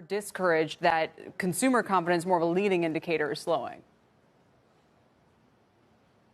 Discouraged that consumer confidence, more of a leading indicator, is slowing?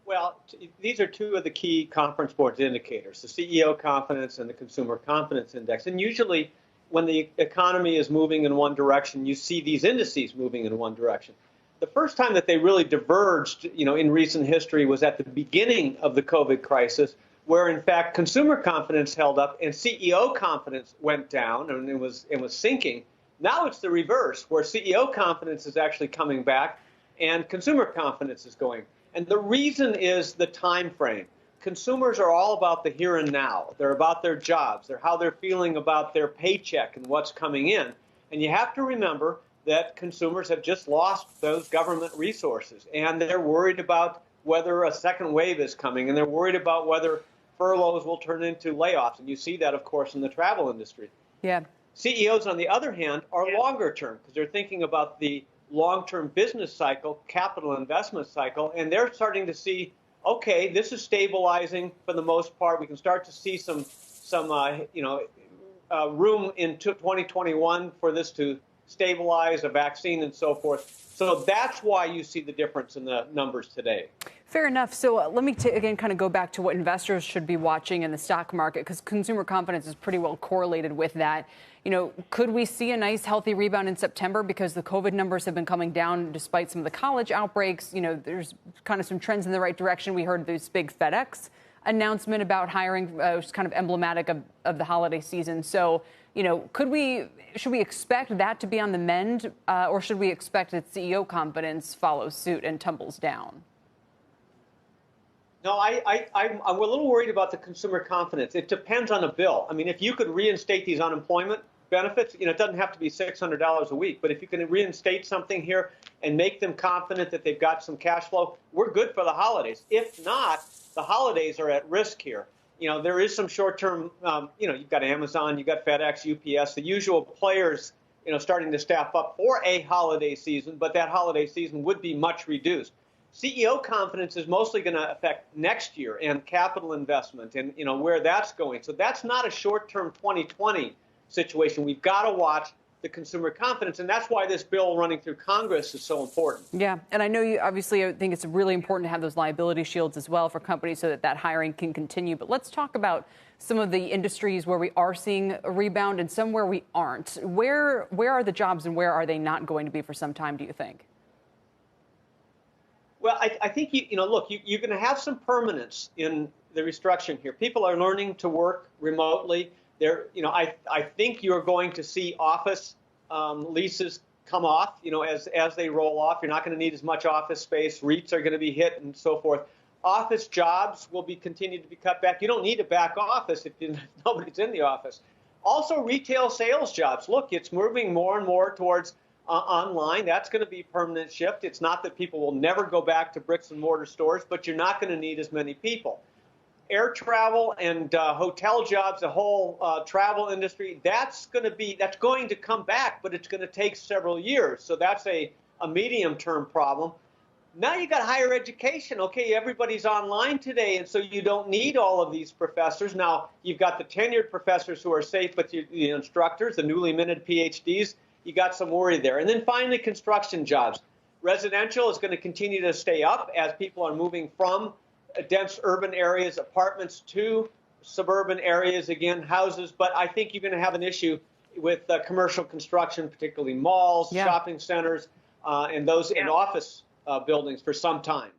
Well, these are two of the key Conference Board's indicators, the CEO confidence and the consumer confidence index. And usually when the economy is moving in one direction, you see these indices moving in one direction. The first time that they really diverged, in recent history was at the beginning of the COVID crisis, where in fact consumer confidence held up and CEO confidence went down and it was sinking. Now it's the reverse, where CEO confidence is actually coming back and consumer confidence is going. And the reason is the time frame. Consumers are all about the here and now. They're about their jobs. They're how they're feeling about their paycheck and what's coming in. And you have to remember that consumers have just lost those government resources, and they're worried about whether a second wave is coming, and they're worried about whether furloughs will turn into layoffs. And you see that, of course, in the travel industry. Yeah. CEOs, on the other hand, are longer term because they're thinking about the long-term business cycle, capital investment cycle, and they're starting to see, okay, this is stabilizing for the most part. We can start to see some room in 2021 for this to stabilize, a vaccine and so forth. So that's why you see the difference in the numbers today. Fair enough. So let me again kind of go back to what investors should be watching in the stock market, because consumer confidence is pretty well correlated with that. Could we see a nice healthy rebound in September because the COVID numbers have been coming down despite some of the college outbreaks? There's kind of some trends in the right direction. We heard this big FedEx announcement about hiring, which is kind of emblematic of the holiday season. So, should we expect that to be on the mend, or should we expect that CEO confidence follows suit and tumbles down? No, I'm a little worried about the consumer confidence. It depends on the bill. I mean, if you could reinstate these unemployment benefits, it doesn't have to be $600 a week, but if you can reinstate something here and make them confident that they've got some cash flow, we're good for the holidays. If not, the holidays are at risk here. There is some short-term, you've got Amazon, you've got FedEx, UPS, the usual players, starting to staff up for a holiday season, but that holiday season would be much reduced. CEO confidence is mostly going to affect next year and capital investment and, where that's going. So that's not a short-term 2020 situation. We've got to watch the consumer confidence, and that's why this bill running through Congress is so important. Yeah, and I know you obviously think it's really important to have those liability shields as well for companies so that hiring can continue. But let's talk about some of the industries where we are seeing a rebound and some where we aren't. Where are the jobs and where are they not going to be for some time, do you think? Well, I think, you're going to have some permanence in the restructuring here. People are learning to work remotely. I think you're going to see office leases come off, as they roll off. You're not going to need as much office space. REITs are going to be hit and so forth. Office jobs will be continued to be cut back. You don't need a back office if nobody's in the office. Also, retail sales jobs. Look, it's moving more and more towards online. That's going to be a permanent shift. It's not that people will never go back to bricks and mortar stores, but you're not going to need as many people. Air travel and hotel jobs, the whole travel industry, that's going to come back, but it's going to take several years. So that's a medium-term problem. Now you got higher education. Okay, everybody's online today, and so you don't need all of these professors. Now you've got the tenured professors who are safe, but the instructors, the newly minted PhDs, you got some worry there. And then finally, construction jobs. Residential is going to continue to stay up as people are moving from dense urban areas, apartments, to suburban areas, again, houses. But I think you're going to have an issue with commercial construction, particularly malls, shopping centers, and those in office buildings for some time.